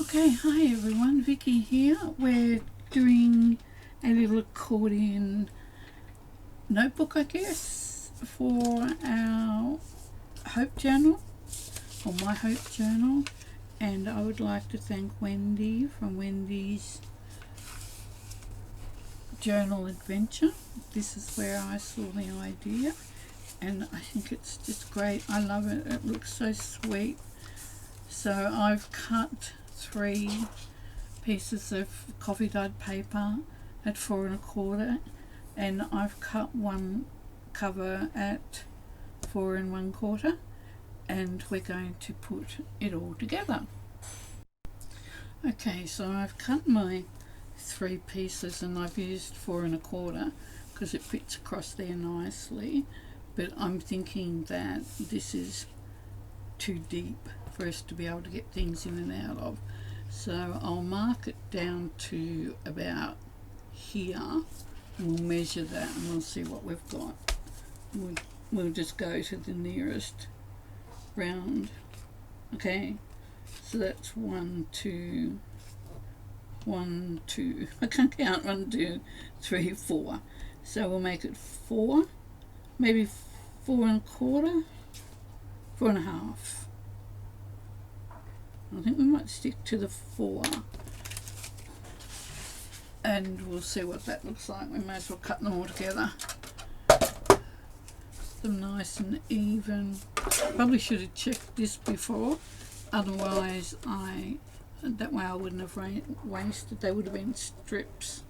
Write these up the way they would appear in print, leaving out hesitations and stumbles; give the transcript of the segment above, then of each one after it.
Okay, hi everyone, Vicky here. We're doing a little accordion notebook, I guess, for our Hope Journal, or my Hope Journal. And I would like to thank Wendy from Wendy's Journal Adventure. This is where I saw the idea, and I think it's just great. I love it. It looks so sweet. So I've cut 3 pieces of coffee dyed paper at 4 1/4, and I've cut one cover at 4 1/4, and we're going to put it all together. Okay, so I've cut my 3 pieces and I've used 4 1/4 because it fits across there nicely, but I'm thinking that this is too deep for us to be able to get things in and out of. So I'll mark it down to about here. We'll measure that and we'll see what we've got. We'll just go to the nearest round. Okay, so that's 1, 2, 1, 2. I can't count. 1, 2, 3, 4. So we'll make it 4, maybe 4 1/4, 4 1/2. I think we might stick to the 4, and we'll see what that looks like. We may as well cut them all together. Them nice and even. Probably should have checked this before, otherwise that way I wouldn't have wasted. They would have been strips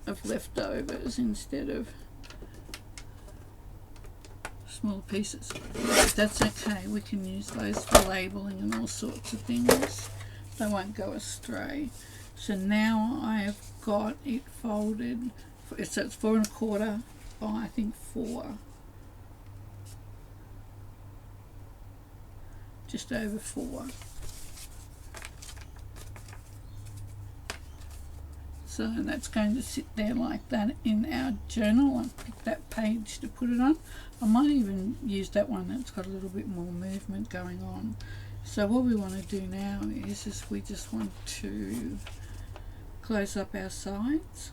of leftovers instead of small pieces. But that's okay, we can use those for labelling and all sorts of things. They won't go astray. So now I have got it folded, so it's 4 1/4 by I think 4, just over 4. So that's going to sit there like that in our journal. I'll pick that page to put it on. I might even use that one that's got a little bit more movement going on. So what we want to do now is we just want to close up our sides,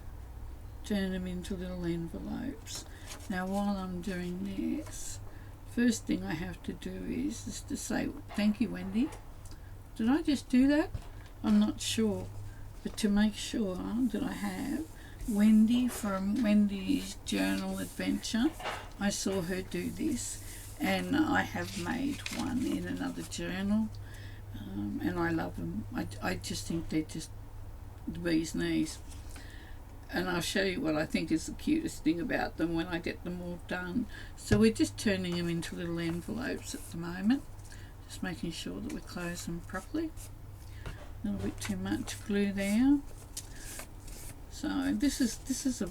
turn them into little envelopes. Now while I'm doing this, first thing I have to do is just to say thank you, Wendy. Did I just do that? I'm not sure, but to make sure that I have Wendy from Wendy's Journal Adventure. I saw her do this, and I have made one in another journal, and I love them. I just think they're just the bee's knees, and I'll show you what I think is the cutest thing about them when I get them all done. So we're just turning them into little envelopes at the moment, just making sure that we close them properly. A little bit too much glue there. So this is a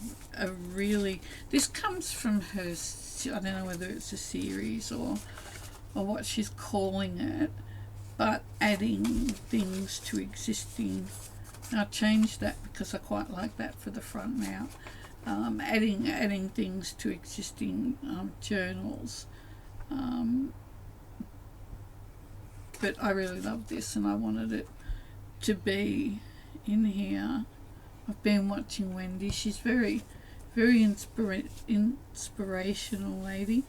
really, this comes from her, I don't know whether it's a series or what she's calling it, but adding things to existing. I'll change that because I quite like that for the front now. Adding things to existing journals. But I really love this, and I wanted it to be in here. I've been watching Wendy. She's very inspirational lady,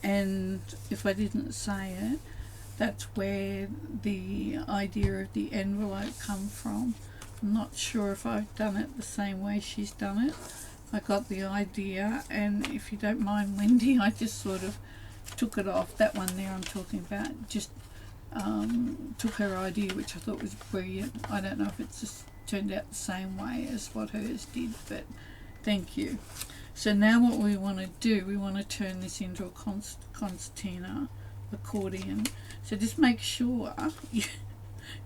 and if I didn't say it, that's where the idea of the envelope come from. I'm not sure if I've done it the same way she's done it. I got the idea, and if you don't mind, Wendy, I just sort of took it off. That one there I'm talking about, just took her idea, which I thought was brilliant. I don't know if it's just turned out the same way as what hers did, but thank you. So now what we want to do, we want to turn this into a concertina accordion. So just make sure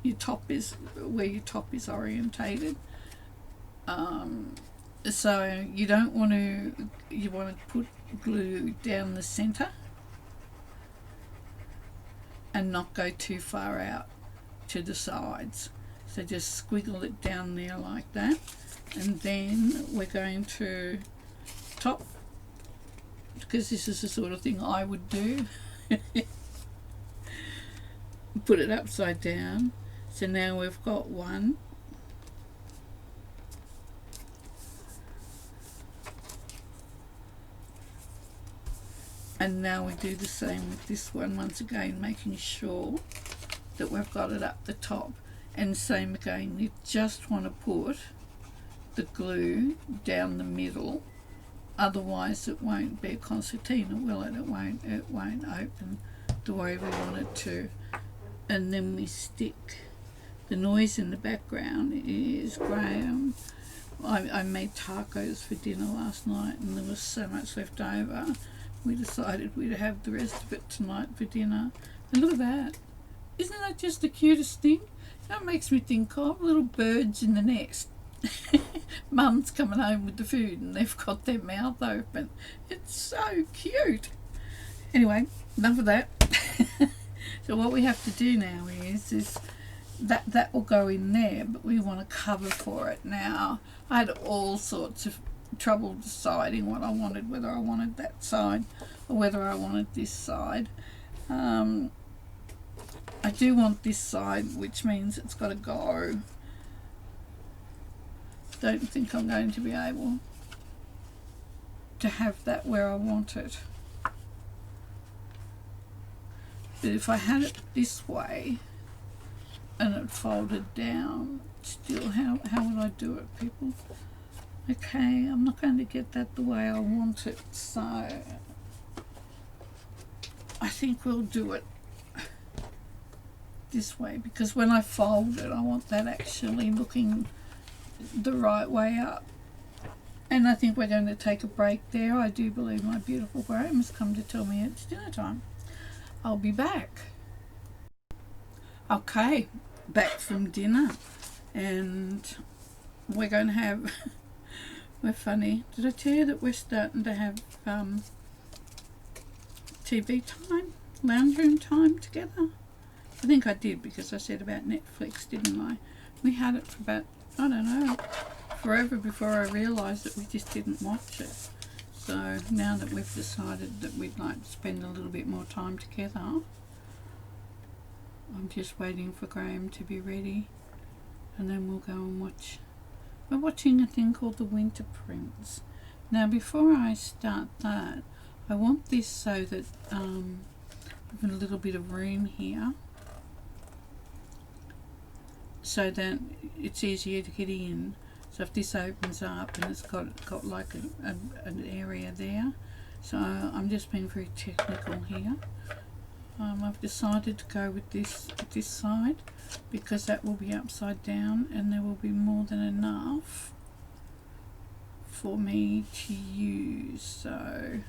your top is where your top is orientated. So you don't want to, you want to put glue down the center and not go too far out to the sides. So just squiggle it down there like that, and then we're going to top, because this is the sort of thing I would do, put it upside down. So now we've got one. And now we do the same with this one, once again making sure that we've got it up the top. And same again, you just want to put the glue down the middle, otherwise it won't be a concertina, will it? It won't open the way we want it to. And then we stick. The noise in the background is Graham. I made tacos for dinner last night and there was so much left over. We decided we'd have the rest of it tonight for dinner. And look at that. Isn't that just the cutest thing? That makes me think of little birds in the nest. Mum's coming home with the food and they've got their mouth open. It's so cute. Anyway, enough of that. So what we have to do now is that will go in there, but we want to cover for it now. I had all sorts of trouble deciding what I wanted, whether I wanted that side or whether I wanted this side. I do want this side, which means it's got to go. Don't think I'm going to be able to have that where I want it. But if I had it this way and it folded down, still, how would I do it, people? Okay, I'm not going to get that the way I want it, so I think we'll do it this way, because when I fold it I want that actually looking the right way up. And I think we're going to take a break there. I do believe my beautiful Graham has come to tell me it's dinner time. I'll be back. Okay, back from dinner, and we're going to have we're funny. Did I tell you that we're starting to have TV time, lounge room time together? I think I did, because I said about Netflix, didn't I? We had it for about, I don't know, forever before I realised that we just didn't watch it. So now that we've decided that we'd like to spend a little bit more time together, I'm just waiting for Graham to be ready, and then we'll go and watch. We're watching a thing called The Winter Prince. Now before I start that, I want this so that we've got a little bit of room here, so that it's easier to get in. So if this opens up and it's got like an area there, so I'm just being very technical here. I've decided to go with this side, because that will be upside down and there will be more than enough for me to use. So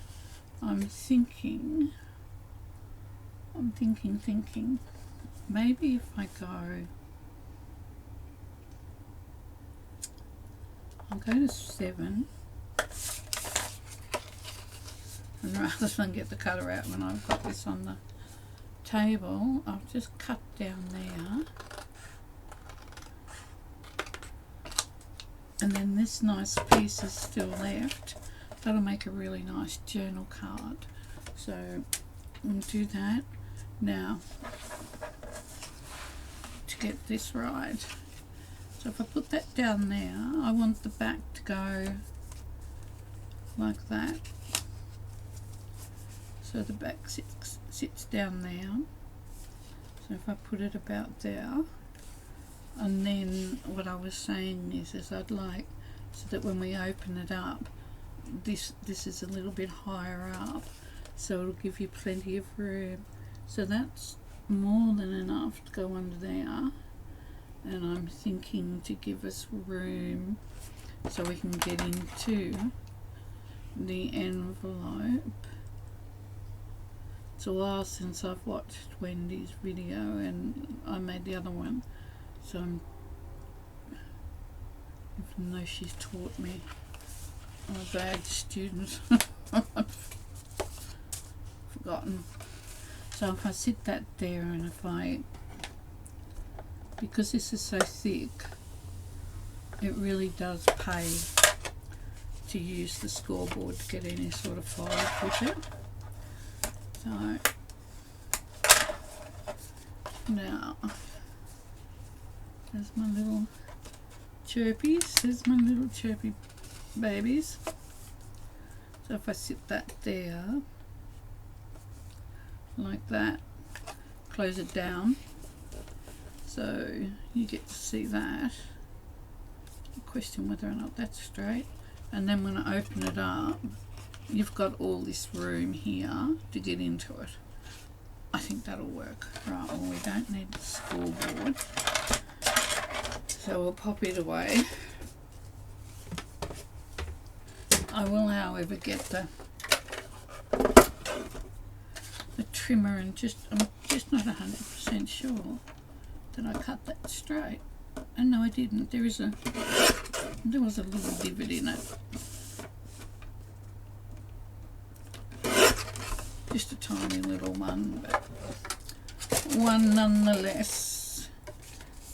I'm thinking, maybe if I go, I'll go to 7, and rather than get the cutter out when I've got this on the table, I'll just cut down there, and then this nice piece is still left. That'll make a really nice journal card. So we'll do that now to get this right. So if I put that down there, I want the back to go like that. So the back sits down there. So if I put it about there, and then what I was saying is I'd like, so that when we open it up, this is a little bit higher up, so it'll give you plenty of room. So that's more than enough to go under there. And I'm thinking to give us room so we can get into the envelope. It's a while since I've watched Wendy's video, and I made the other one, so even though she's taught me, I'm a bad student. I've forgotten. So if I sit that there, and if I, because this is so thick, it really does pay to use the scoreboard to get any sort of five with it. So now There's my little chirpies. There's my little chirpy babies. So if I sit that there, like that, close it down, so you get to see that. Question whether or not that's straight. And then when I open it up, you've got all this room here to get into it. I think that'll work. Right, well, we don't need the scoreboard, so we'll pop it away. I will, however, get the trimmer and I'm just not 100% sure that I cut that straight. And no, I didn't. There was a little divot in it. Just a tiny little one, but one nonetheless.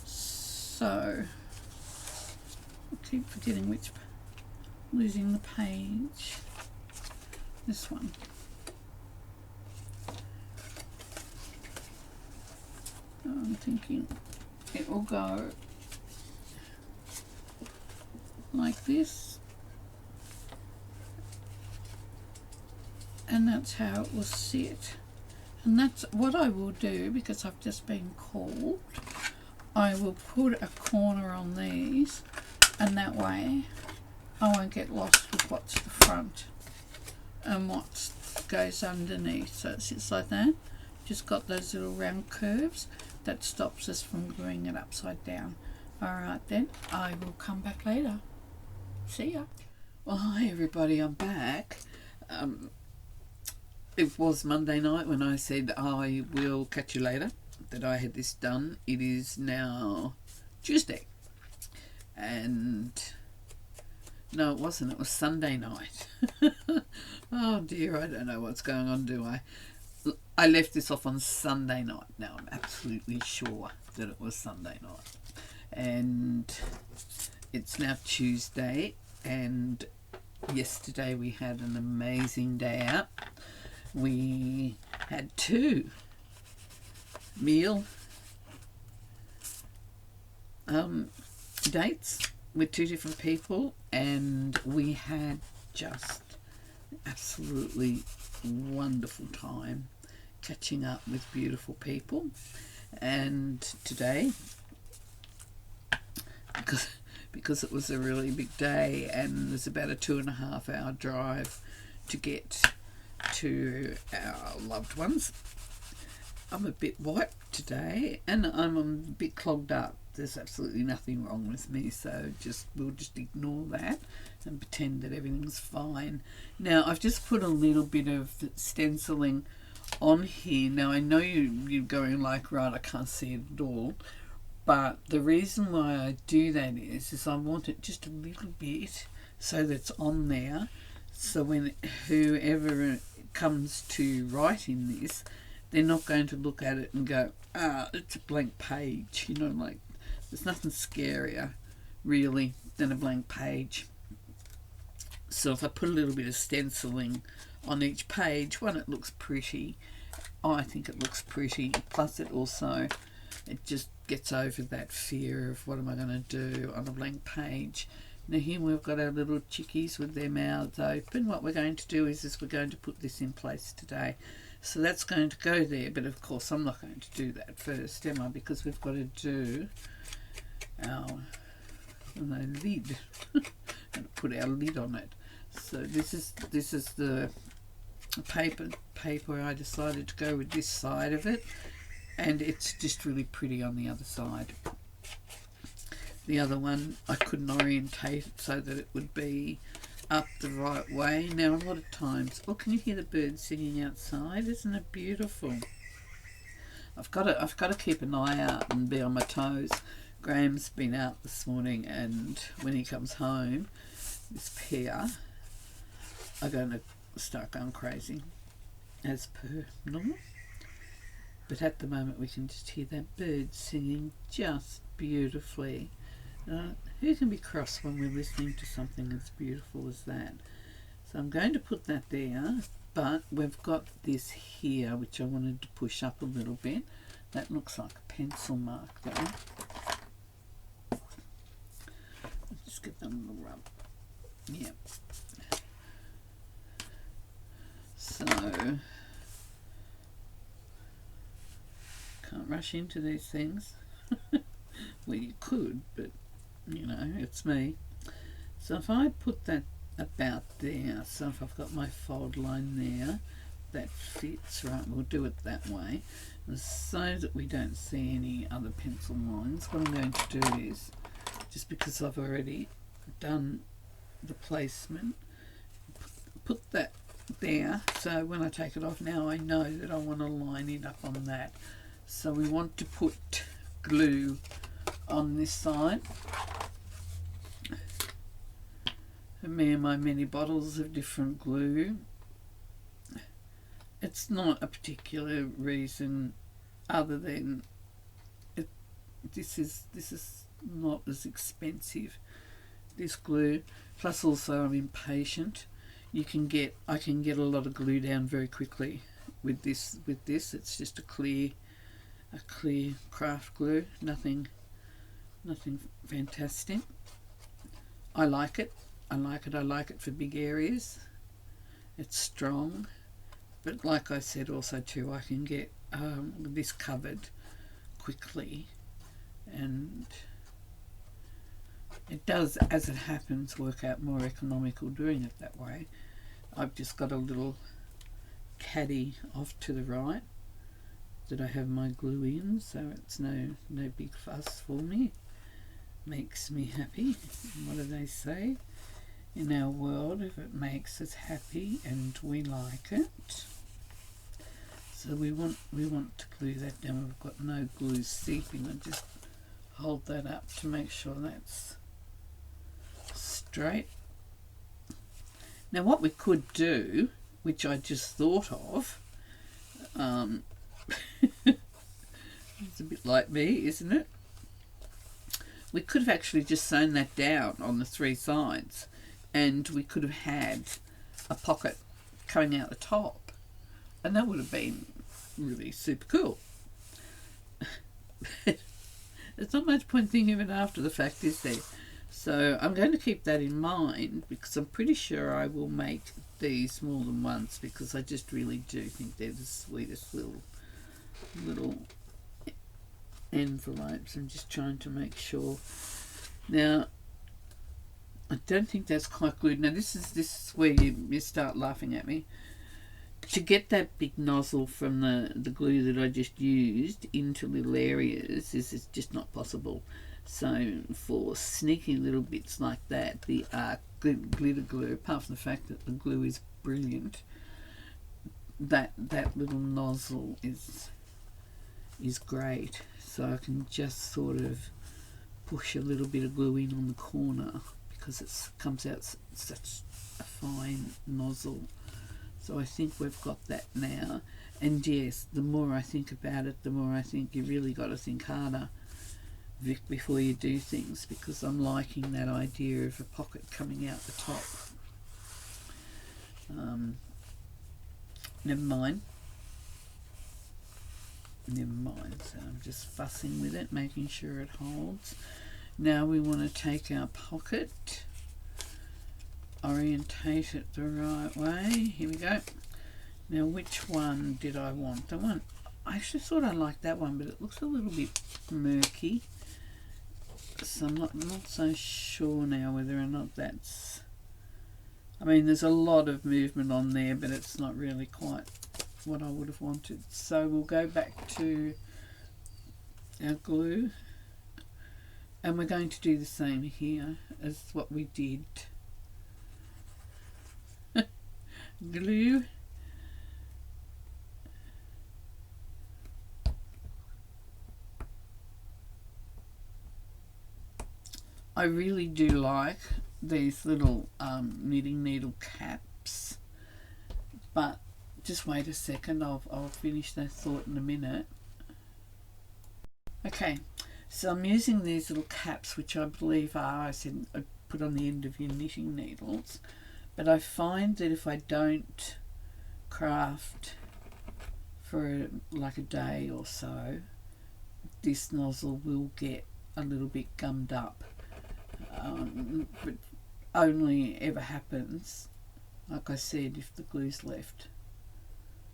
So I keep forgetting losing the page. This one. So I'm thinking it will go like this, and that's how it will sit. And that's what I will do, because I've just been called. I will put a corner on these, and that way I won't get lost with what's the front and what goes underneath. So it sits like that. Just got those little round curves that stops us from gluing it upside down. Alright then, I will come back later. See ya. Well, hi everybody, I'm back. It was Monday night when I said I will catch you later, that I had this done. It is now Tuesday. And no, it wasn't. It was Sunday night. Oh dear, I don't know what's going on, do I? I left this off on Sunday night. Now I'm absolutely sure that it was Sunday night. And it's now Tuesday, and yesterday we had an amazing day out. We had 2 meal dates with 2 different people, and we had just absolutely wonderful time catching up with beautiful people. And today, because it was a really big day and there's about a 2.5 hour drive to get to our loved ones, I'm a bit wiped today and I'm a bit clogged up. There's absolutely nothing wrong with me, so we'll just ignore that and pretend that everything's fine. Now I've just put a little bit of stenciling on here. Now I know you're going like, right, I can't see it at all, but the reason why I do that is I want it just a little bit so that's on there, so when whoever comes to write in this, they're not going to look at it and go, it's a blank page, you know, like there's nothing scarier really than a blank page. So if I put a little bit of stenciling on each page, one, it looks pretty. I think it looks pretty, plus it just gets over that fear of what am I going to do on a blank page. Now here we've got our little chickies with their mouths open. What we're going to do is we're going to put this in place today. So that's going to go there, but of course I'm not going to do that first, am I? Because we've got to do our lid and put our lid on it. So this is the paper I decided to go with this side of it, and it's just really pretty on the other side. The other one I couldn't orientate it so that it would be up the right way. Now a lot of times, can you hear the birds singing outside? Isn't it beautiful? I've got to keep an eye out and be on my toes. Graham's been out this morning, and when he comes home, this pair are going to start going crazy as per normal. But at the moment we can just hear that bird singing just beautifully. Who can be cross when we're listening to something as beautiful as that? So I'm going to put that there, but we've got this here which I wanted to push up a little bit. That looks like a pencil mark though. just give them a little rub. Yeah. So, can't rush into these things. Well, you could, but you know, it's me. So if I put that about there, so if I've got my fold line there, that fits, right, we'll do it that way. And so that we don't see any other pencil lines, what I'm going to do is, just because I've already done the placement, put that there, so when I take it off now I know that I want to line it up on that. So we want to put glue on this side. And me and my many bottles of different glue. It's not a particular reason other than this is not as expensive, this glue. Plus also I'm impatient. I can get a lot of glue down very quickly with this. It's just a clear craft glue, nothing fantastic. I like it for big areas. It's strong, but like I said also too, I can get this covered quickly, and it does, as it happens, work out more economical doing it that way. I've just got a little caddy off to the right that I have my glue in, so it's no big fuss for me. Makes me happy. What do they say? In our world, if it makes us happy and we like it. So we want to glue that down. We've got no glue seeping. I just hold that up to make sure that's straight. Now what we could do, which I just thought of, it's a bit like me, isn't it? We could have actually just sewn that down on the three sides, and we could have had a pocket coming out the top, and that would have been really super cool. There's not much point thinking of it after the fact, is there? So I'm going to keep that in mind, because I'm pretty sure I will make these more than once, because I just really do think they're the sweetest little envelopes. I'm just trying to make sure. Now I don't think that's quite glued. Now this is where you start laughing at me. To get that big nozzle from the glue that I just used into little areas is just not possible. So for sneaky little bits like that, the glitter glue, apart from the fact that the glue is brilliant, that little nozzle is great. So I can just sort of push a little bit of glue in on the corner, because it comes out such a fine nozzle. So I think we've got that now. And yes, the more I think about it, the more I think you really got to think harder, Vic, before you do things, because I'm liking that idea of a pocket coming out the top. Never mind. So I'm just fussing with it, making sure it holds. Now we want to take our pocket, orientate it the right way. Here we go. Now which one did I want? The one, I actually thought I liked that one, but it looks a little bit murky. So I'm not so sure now whether or not that's, I mean there's a lot of movement on there, but it's not really quite what I would have wanted. So we'll go back to our glue, and we're going to do the same here as what we did. Glue. I really do like these little knitting needle caps, but just wait a second, I'll finish that thought in a minute. Okay, so I'm using these little caps, which I believe are, I put on the end of your knitting needles, but I find that if I don't craft for like a day or so, this nozzle will get a little bit gummed up. but only ever happens, like I said, if the glue's left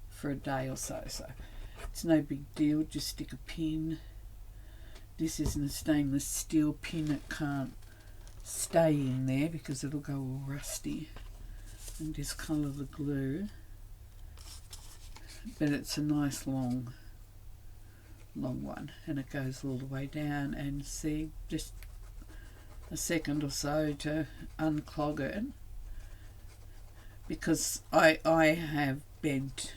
for a day or so. So it's no big deal, just stick a pin. This isn't a stainless steel pin, it can't stay in there because it'll go all rusty. And discolour the glue, but it's a nice long one, and it goes all the way down. And see, just a second or so to unclog it, because I bend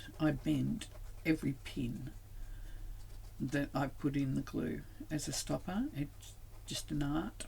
every pin that I put in the glue as a stopper. It's just an art.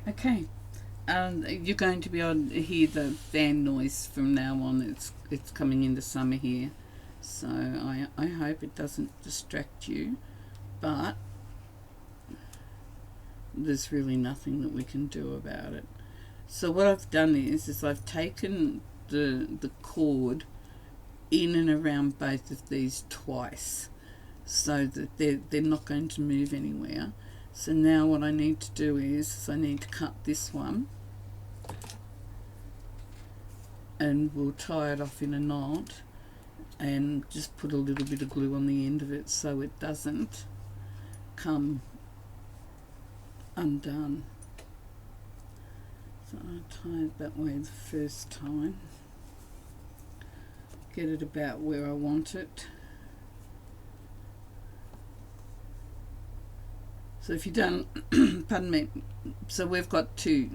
Okay, you're going to be able to hear the fan noise from now on. It's coming into summer here, so I hope it doesn't distract you, but there's really nothing that we can do about it. So what I've done is I've taken the cord in and around both of these twice, so that they're not going to move anywhere. So now what I need to do is I need to cut this one, and we'll tie it off in a knot and just put a little bit of glue on the end of it so it doesn't come undone. So I tie it that way the first time, get it about where I want it. So if you don't, pardon me, so we've got two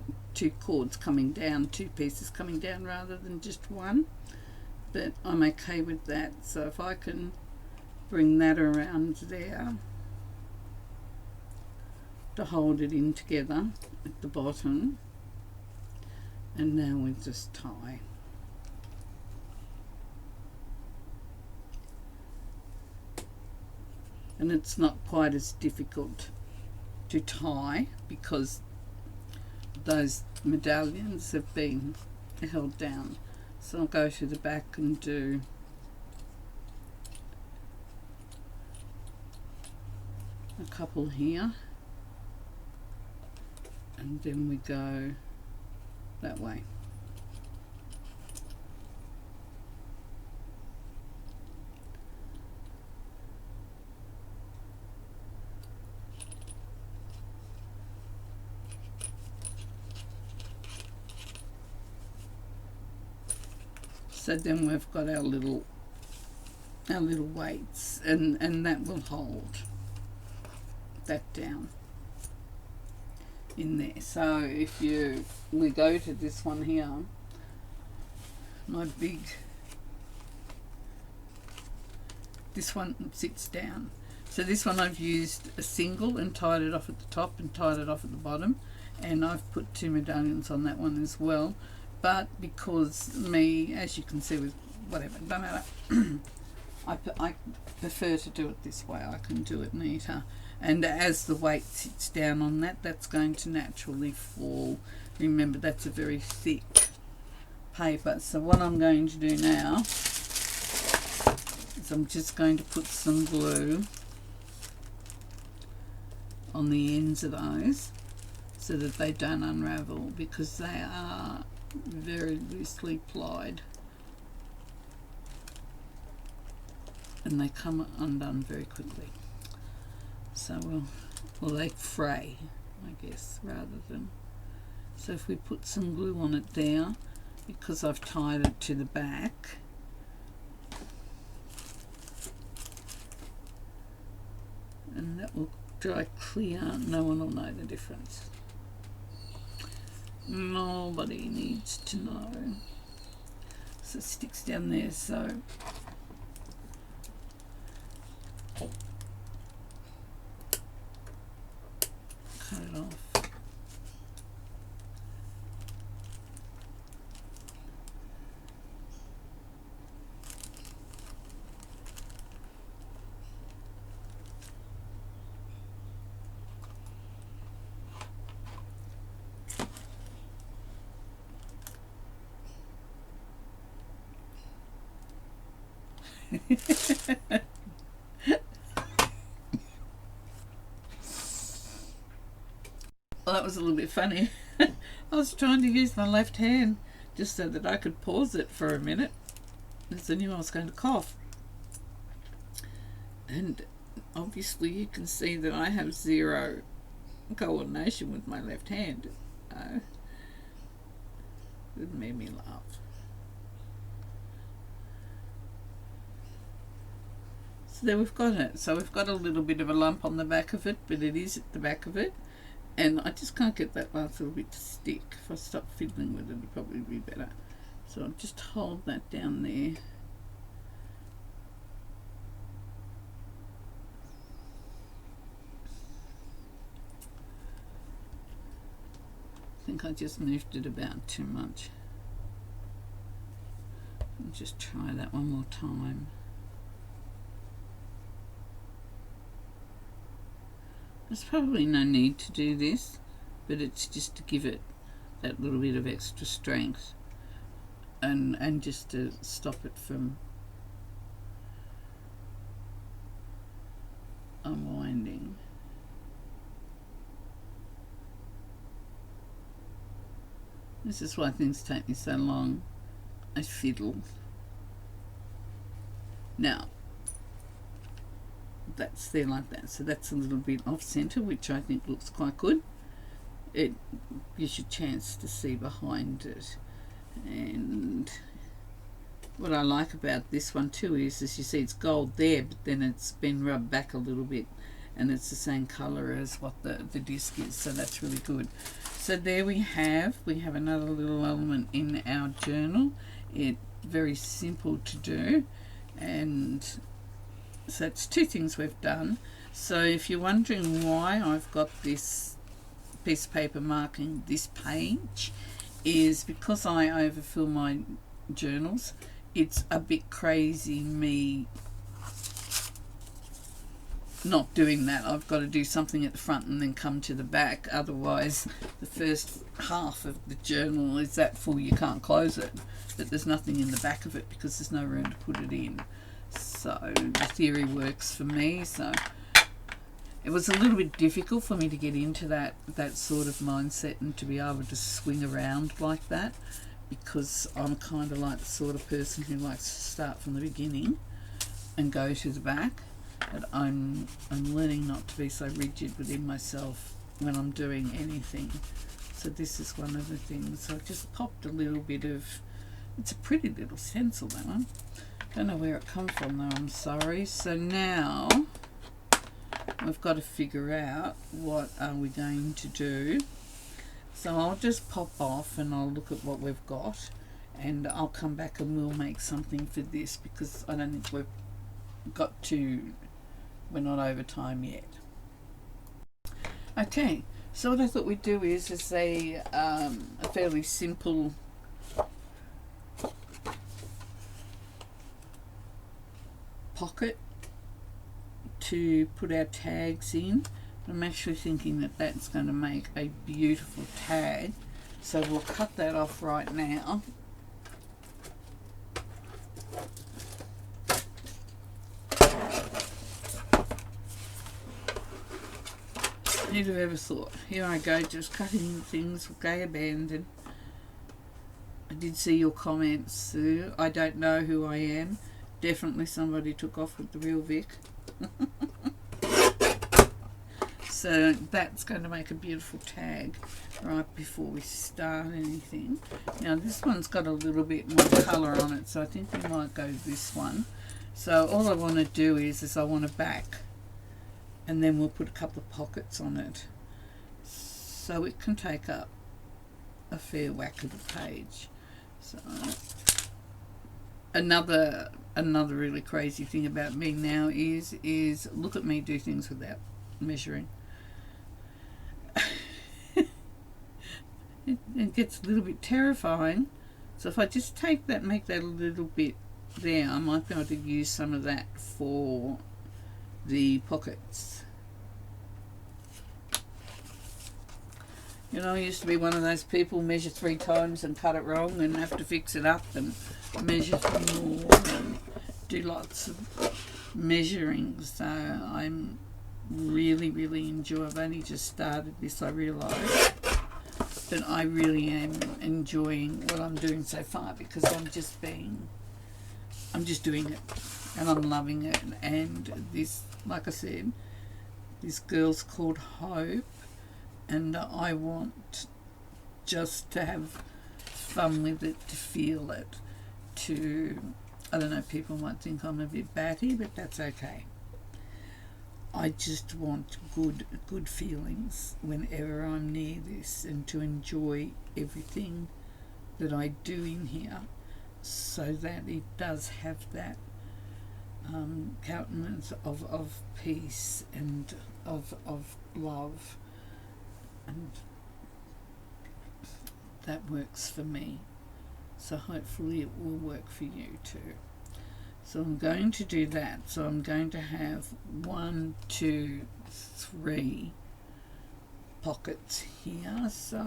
cords coming down, two pieces coming down rather than just one, but I'm okay with that. So if I can bring that around there to hold it in together at the bottom, and now we just tie. And it's not quite as difficult to tie because those medallions have been held down. So I'll go to the back and do a couple here, and then we go that way. So then we've got our little weights, and that will hold that down. in there. So if we go to this one here, my big, this one sits down. So this one I've used a single and tied it off at the top and tied it off at the bottom, and I've put 2 medallions on that one as well. But because me, as you can see with whatever, no matter, I prefer to do it this way. I can do it neater, and as the weight sits down on that, that's going to naturally fall. Remember, that's a very thick paper. So what I'm going to do now is I'm just going to put some glue on the ends of those so that they don't unravel, because they are very loosely plied and they come undone very quickly. So well, they fray, I guess, rather than. So if we put some glue on it there, because I've tied it to the back, and that will dry clear, no one will know the difference. Nobody needs to know. So it sticks down there, so cut it off. Well, that was a little bit funny. I was trying to use my left hand just so that I could pause it for a minute, because I knew I was going to cough. And obviously you can see that I have zero coordination with my left hand. It made me laugh. So there we've got it. So we've got a little bit of a lump on the back of it, but it is at the back of it. And I just can't get that last little bit to stick. If I stop fiddling with it, it'll probably be better. So I'll just hold that down there. I think I just moved it about too much. I'll just try that one more time. There's probably no need to do this, but it's just to give it that little bit of extra strength, and just to stop it from unwinding. This is why things take me so long. I fiddle. Now, that's there like that. So that's a little bit off center, which I think looks quite good. It gives you a chance to see behind it. And what I like about this one too is, as you see, it's gold there, but then it's been rubbed back a little bit, and it's the same color as what the disc is. So that's really good. So there we have another little element in our journal. It's very simple to do, and so it's 2 things we've done. So if you're wondering why I've got this piece of paper marking this page, is because I overfill my journals. It's a bit crazy me not doing that. I've got to do something at the front and then come to the back, otherwise the first half of the journal is that full you can't close it, but there's nothing in the back of it because there's no room to put it in. So the theory works for me. So it was a little bit difficult for me to get into that sort of mindset and to be able to swing around like that, because I'm kind of like the sort of person who likes to start from the beginning and go to the back. But I'm learning not to be so rigid within myself when I'm doing anything. So this is one of the things. So I just popped a little bit of, it's a pretty little stencil, that one. Don't know where it come from though, I'm sorry. So now we've got to figure out what are we going to do So I'll just pop off and I'll look at what we've got, and I'll come back and we'll make something for this, because I don't think we're not over time yet. Okay, so what I thought we'd do is a fairly simple pocket to put our tags in. I'm actually thinking that that's going to make a beautiful tag, so we'll cut that off right now. Who'd have ever thought? Here I go, just cutting things, gay abandon. I did see your comments, Sue. I don't know who I am. Definitely somebody took off with the real Vic. So that's going to make a beautiful tag right before we start anything. Now this one's got a little bit more colour on it, so I think we might go this one. So all I want to do is I want to back, and then we'll put a couple of pockets on it, so it can take up a fair whack of the page. So another really crazy thing about me now is look at me do things without measuring. It gets a little bit terrifying. So if I just take that, make that a little bit there, I might be able to use some of that for the pockets. You know, I used to be one of those people, measure 3 times and cut it wrong and have to fix it up and measure more and do lots of measuring. So I'm really enjoy. I've only just started this, I realise, but I really am enjoying what I'm doing so far, because I'm just doing it and I'm loving it. And this, like I said, this girl's called Hope, and I want just to have fun with it, to feel it, to, I don't know, people might think I'm a bit batty, but that's okay. I just want good feelings whenever I'm near this, and to enjoy everything that I do in here, so that it does have that countenance of peace and of love, and that works for me. So hopefully it will work for you too. So I'm going to do that. So I'm going to have 1, 2, 3 pockets here. So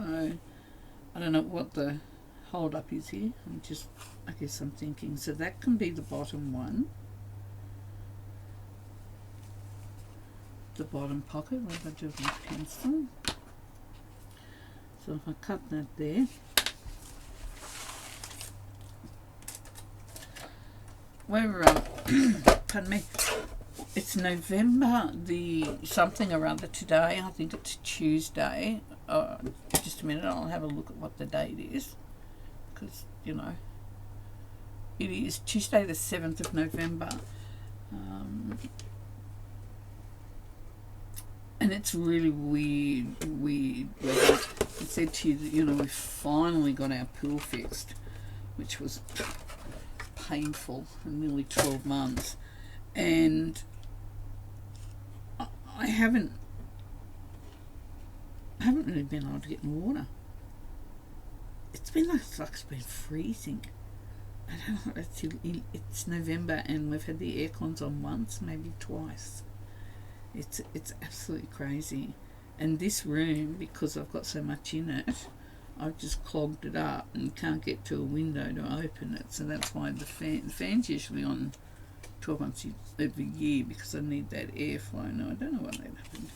I don't know what the hold up is here. I guess I'm thinking, so that can be the bottom one. The bottom pocket, what if I do with my pencil? So if I cut that there, we're pardon me, it's November the something or other today. I think it's Tuesday. Just a minute, I'll have a look at what the date is, because you know it is Tuesday the 7th of November, and it's really weird. I said to you that, you know, we finally got our pool fixed, which was painful, nearly 12 months, and I haven't really been able to get in the water. It's been like it's been freezing. I don't know, it's November and we've had the aircons on once, maybe twice. It's absolutely crazy. And this room, because I've got so much in it, I've just clogged it up and can't get to a window to open it. So that's why the fan's usually on 12 months every year, because I need that airflow. No, I don't know why that happened.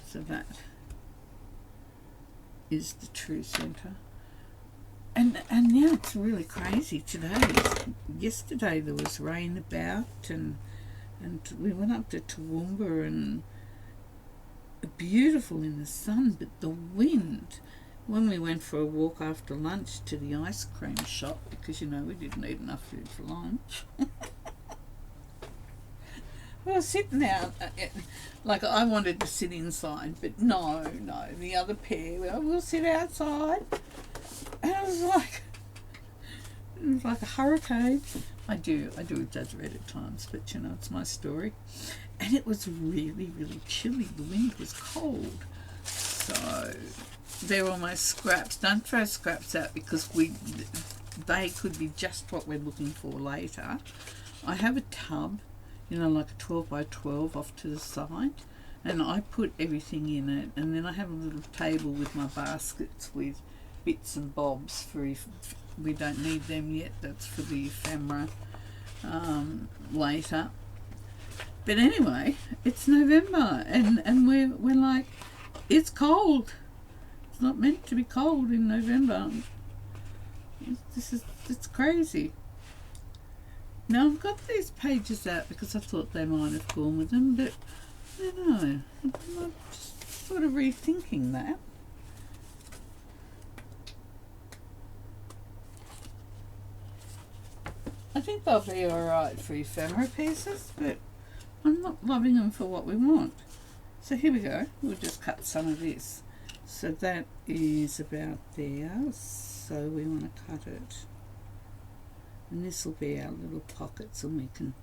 So that is the true centre. And yeah, it's really crazy today. Yesterday there was rain about, and we went up to Toowoomba, and beautiful in the sun, but the wind, when we went for a walk after lunch to the ice cream shop, because you know we didn't eat enough food for lunch, we were sitting out Like, I wanted to sit inside, but no, the other pair, well, we'll sit outside. And it was like a hurricane. I do exaggerate at times, but you know, it's my story. And it was really, really chilly. The wind was cold. So they're all my scraps. Don't throw scraps out because they could be just what we're looking for later. I have a tub, you know, like a 12 by 12 off to the side, and I put everything in it, and then I have a little table with my baskets with bits and bobs for if we don't need them yet. That's for the ephemera later. But anyway, it's November, and we're like, it's cold. It's not meant to be cold in November. It's crazy. Now I've got these pages out because I thought they might have gone with them, but I don't know. I'm just sort of rethinking that. I think they'll be alright for ephemera pieces, but I'm not loving them for what we want. So here we go. We'll just cut some of this. So that is about there. So we want to cut it. And this will be our little pockets, and we can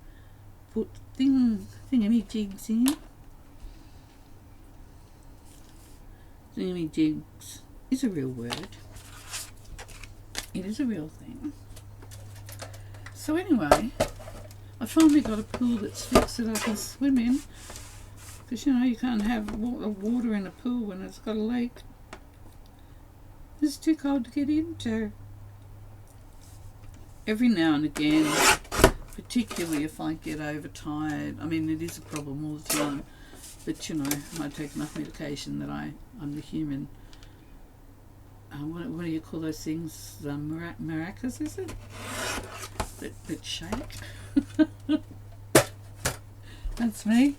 put thingy-jigs in. Thingy-jigs is a real word. It is a real thing. So anyway, I finally got a pool that's fixed that I can swim in. Because, you know, you can't have water in a pool when it's got a leak. It's too cold to get into. Every now and again, particularly if I get overtired, I mean, it is a problem all the time, but, you know, I take enough medication that I'm the human, what do you call those things, maracas, is it? That shake. That's me.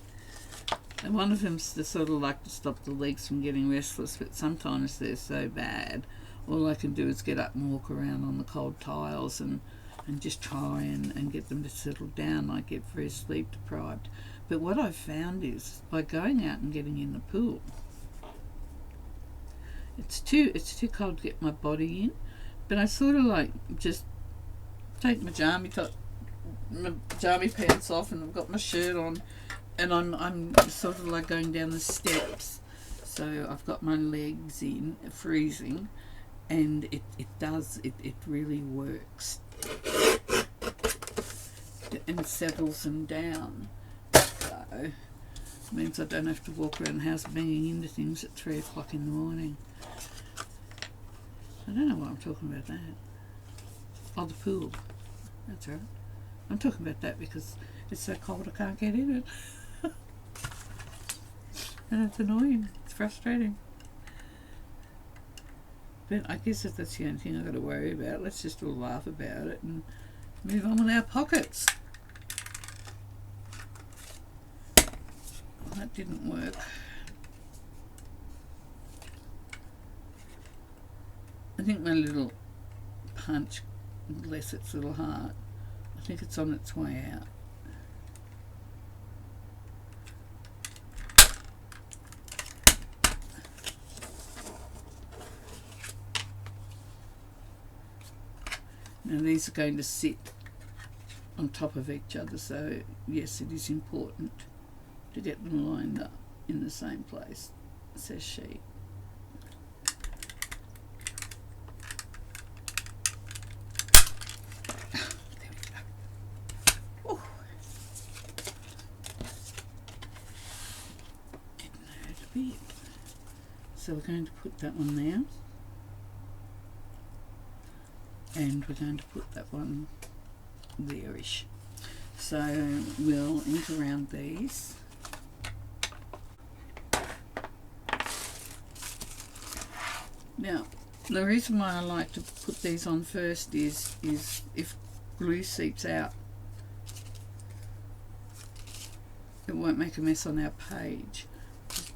And one of them's to sort of like to stop the legs from getting restless, but sometimes they're so bad, all I can do is get up and walk around on the cold tiles and just try and get them to settle down. I get very sleep deprived. But what I've found is by going out and getting in the pool, it's too cold to get my body in, but I sort of like just take my jammy pants off, and I've got my shirt on, and I'm sort of like going down the steps, so I've got my legs in, freezing, and it really works and settles them down. So it means I don't have to walk around the house banging into things at 3 o'clock in the morning. I don't know why I'm talking about that. Oh, the pool. That's right. I'm talking about that because it's so cold I can't get in it. And it's annoying. It's frustrating. But I guess if that's the only thing I've got to worry about, let's just all laugh about it and move on with our pockets. Well, that didn't work. I think my little punch, bless its little heart, I think it's on its way out. Now these are going to sit on top of each other, so yes, it is important to get them lined up in the same place, says she. There we go. Ooh. Didn't hurt a bit. So we're going to put that one there. And we're going to put that one there-ish. So we'll ink around these. Now, the reason why I like to put these on first is if glue seeps out, it won't make a mess on our page.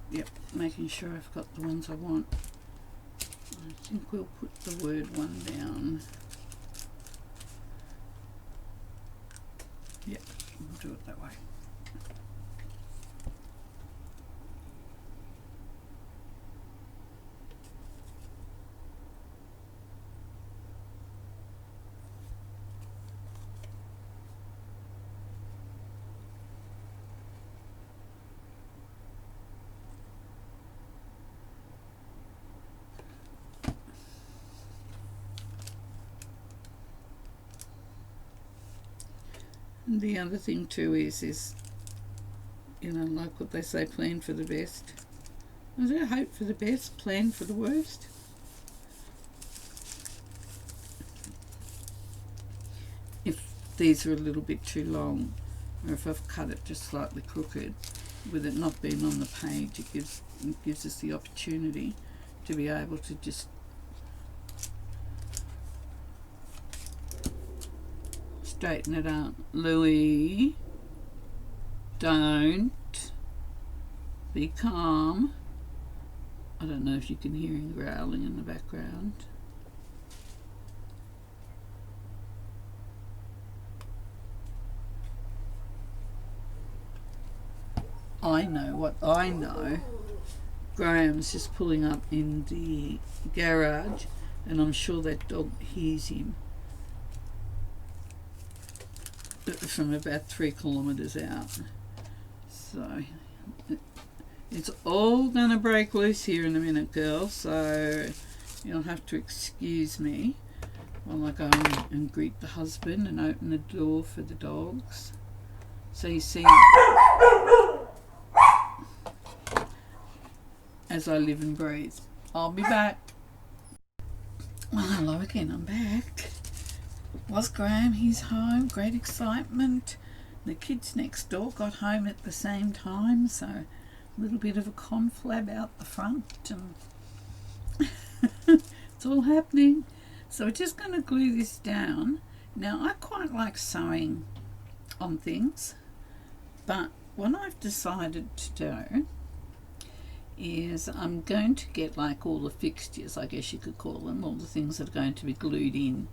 Yep, making sure I've got the ones I want. I think we'll put the word one down. Yep, we'll do it that way. And the other thing too is, you know, like what they say, plan for the best. Is it hope for the best, plan for the worst? If these are a little bit too long, or if I've cut it just slightly crooked, with it not being on the page, it gives us the opportunity to be able to just straighten it up. Louis, don't be calm. I don't know if you can hear him growling in the background. I know what I know. Graham's just pulling up in the garage, and I'm sure that dog hears him from about 3 kilometres out. So it's all going to break loose here in a minute, girls, so you'll have to excuse me while I go and greet the husband and open the door for the dogs. So you see, as I live and breathe. I'll be back. Well, hello again, I'm back. Was Graham? He's home. Great excitement. The kids next door got home at the same time, so a little bit of a conflab out the front, and it's all happening. So we're just going to glue this down. Now, I quite like sewing on things, but what I've decided to do is I'm going to get like all the fixtures, I guess you could call them, all the things that are going to be glued in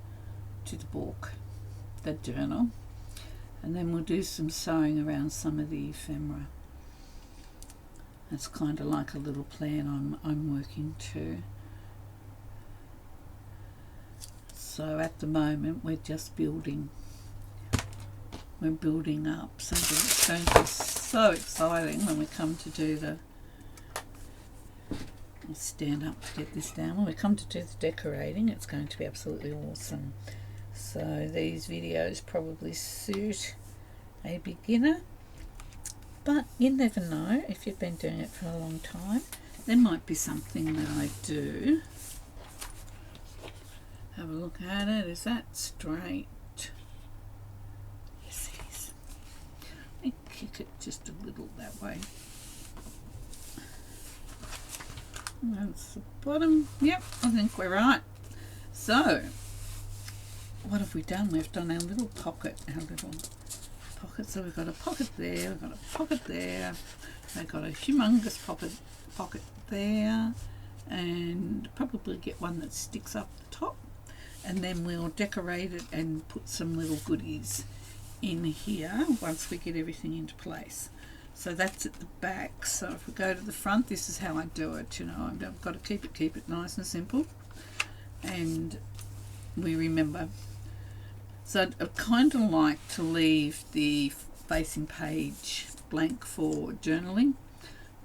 to the book, the journal, and then we'll do some sewing around some of the ephemera. That's kind of like a little plan I'm working to. So at the moment we're just building. We're building up, so it's going to be so exciting when we come to do the, I'll stand up to get this down. When we come to do the decorating, it's going to be absolutely awesome. So these videos probably suit a beginner, but you never know. If you've been doing it for a long time, there might be something that I do. Have a look at it. Is that straight? Yes, it is. Let me kick it just a little that way. That's the bottom. Yep, I think we're right. So, what have we done? We've done our little pocket, So we've got a pocket there, we've got a pocket there, we've got a humongous pocket there, and probably get one that sticks up the top, and then we'll decorate it and put some little goodies in here once we get everything into place. So that's at the back. So if we go to the front, this is how I do it. You know, I've got to keep it nice and simple, and we remember. So I kind of like to leave the facing page blank for journaling.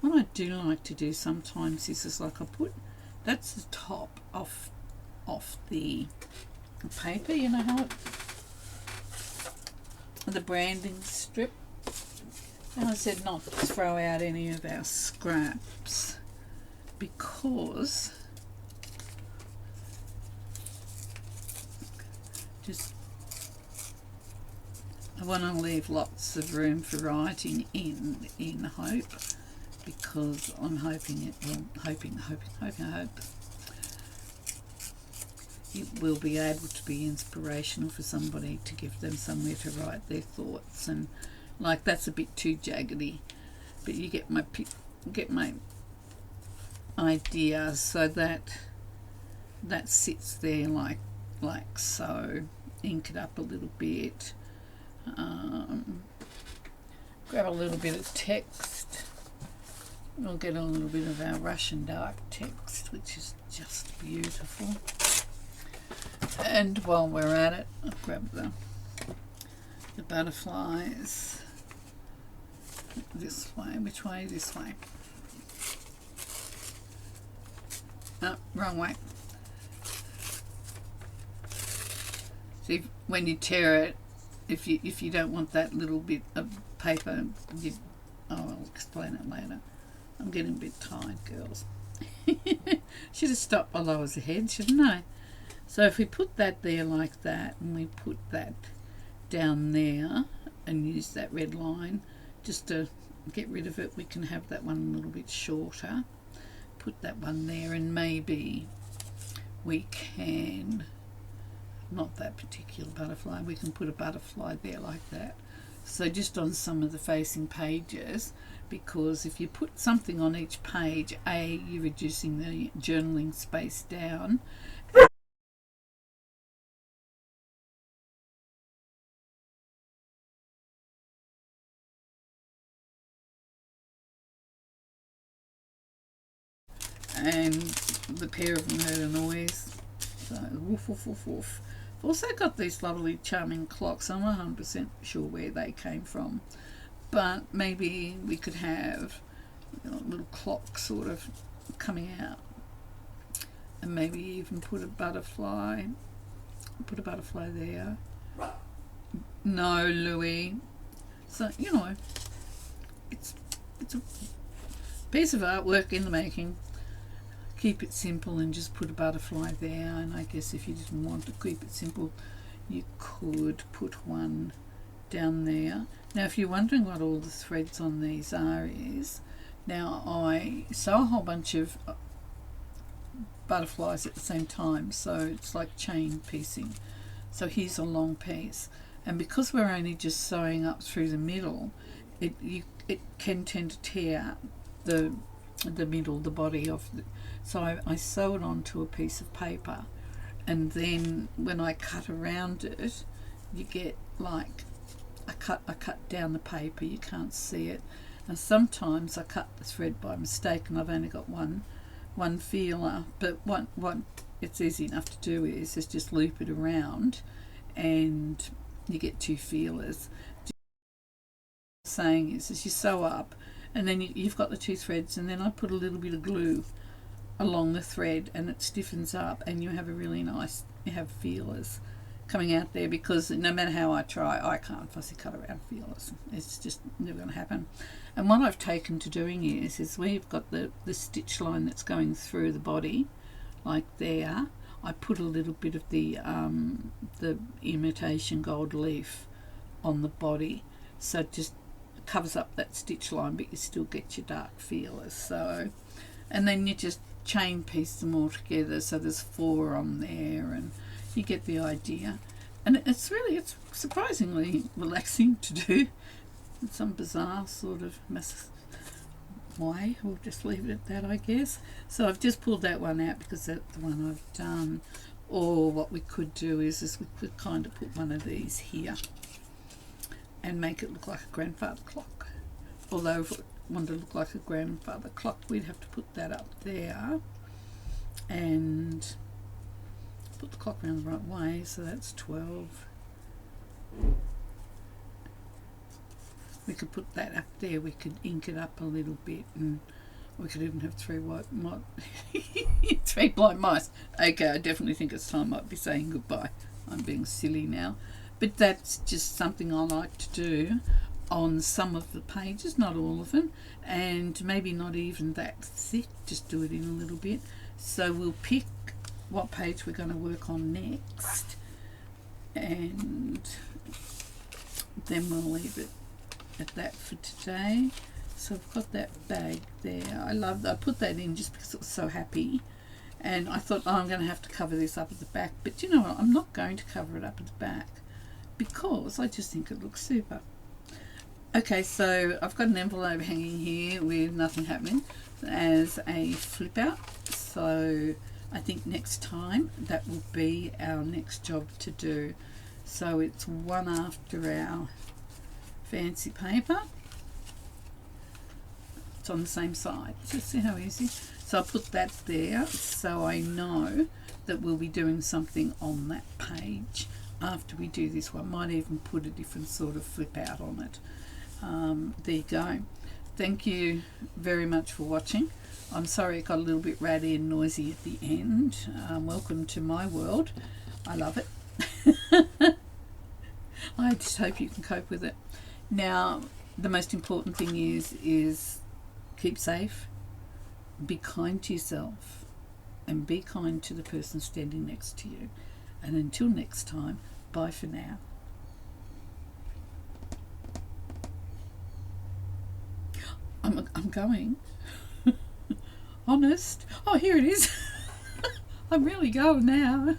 What I do like to do sometimes is like I put, that's the top off the paper. You know how it, the branding strip. And I said not to throw out any of our scraps because just I want to leave lots of room for writing in hope, because I'm hoping it will, hoping it will be able to be inspirational for somebody, to give them somewhere to write their thoughts. And like, that's a bit too jaggedy, but you get my idea. So that sits there like so. Ink it up a little bit. Grab a little bit of text. We'll get a little bit of our Russian dark text, which is just beautiful. And while we're at it, I'll grab the butterflies this way. Which way? This way. No, wrong way. See, when you tear it, if you don't want that little bit of paper, I'll explain it later. I'm getting a bit tired, girls. Should have stopped while I was ahead, shouldn't I? So if we put that there like that, and we put that down there and use that red line just to get rid of it, we can have that one a little bit shorter. Put that one there, and maybe we can, not that particular butterfly, we can put a butterfly there like that. So just on some of the facing pages, because if you put something on each page, you're reducing the journaling space down. And the pair of them heard a noise. So woof woof woof woof. I've also got these lovely charming clocks. I'm not 100% sure where they came from, but maybe we could have a little clock sort of coming out, and maybe even put a butterfly there. No, Louis. So it's a piece of artwork in the making. Keep it simple and just put a butterfly there, and I guess if you didn't want to keep it simple, you could put one down there. Now if you're wondering what all the threads on these are, is now I sew a whole bunch of butterflies at the same time, so it's like chain piecing. So here's a long piece, and because we're only just sewing up through the middle, it can tend to tear the middle, the body of the, so I sew it onto a piece of paper, and then when I cut around it, you get like I cut down the paper, you can't see it, and sometimes I cut the thread by mistake and I've only got one feeler, but what it's easy enough to do is just loop it around and you get two feelers. Saying is you sew up, and then you've got the two threads, and then I put a little bit of glue along the thread and it stiffens up, and you have a really nice, you have feelers coming out there, because no matter how I try, I can't fussy cut around feelers. It's just never going to happen. And what I've taken to doing is we've got the stitch line that's going through the body like there. I put a little bit of the imitation gold leaf on the body, so it just covers up that stitch line, but you still get your dark feelers. So, and then you just chain piece them all together, so there's 4 on there, and you get the idea. And it's surprisingly relaxing to do in some bizarre sort of way. We'll just leave it at that, I guess. So I've just pulled that one out because that's the one I've done. Or what we could do is we could kind of put one of these here and make it look like a grandfather clock. Although if it wanted to look like a grandfather clock, we'd have to put that up there and put the clock around the right way, so that's 12. We could put that up there, we could ink it up a little bit, and we could even have 3 blind mice. Okay, I definitely think it's time I'd be saying goodbye. I'm being silly now. But that's just something I like to do on some of the pages, not all of them, and maybe not even that thick, just do it in a little bit. So we'll pick what page we're going to work on next, and then we'll leave it at that for today. So I've got that bag there. I put that in just because it was so happy, and I thought, I'm going to have to cover this up at the back, but you know what, I'm not going to cover it up at the back because I just think it looks super. Okay, so I've got an envelope hanging here with nothing happening as a flip out, so I think next time that will be our next job to do. So it's one after our fancy paper. It's on the same side. So see how easy? So I'll put that there so I know that we'll be doing something on that page after we do this one. Might even put a different sort of flip out on it. There you go. Thank you very much for watching. I'm sorry it got a little bit ratty and noisy at the end. Welcome to my world. I love it. I just hope you can cope with it. Now, the most important thing is keep safe, be kind to yourself, and be kind to the person standing next to you. And until next time, bye for now. I'm going. Honest. Oh, here it is. I'm really going now.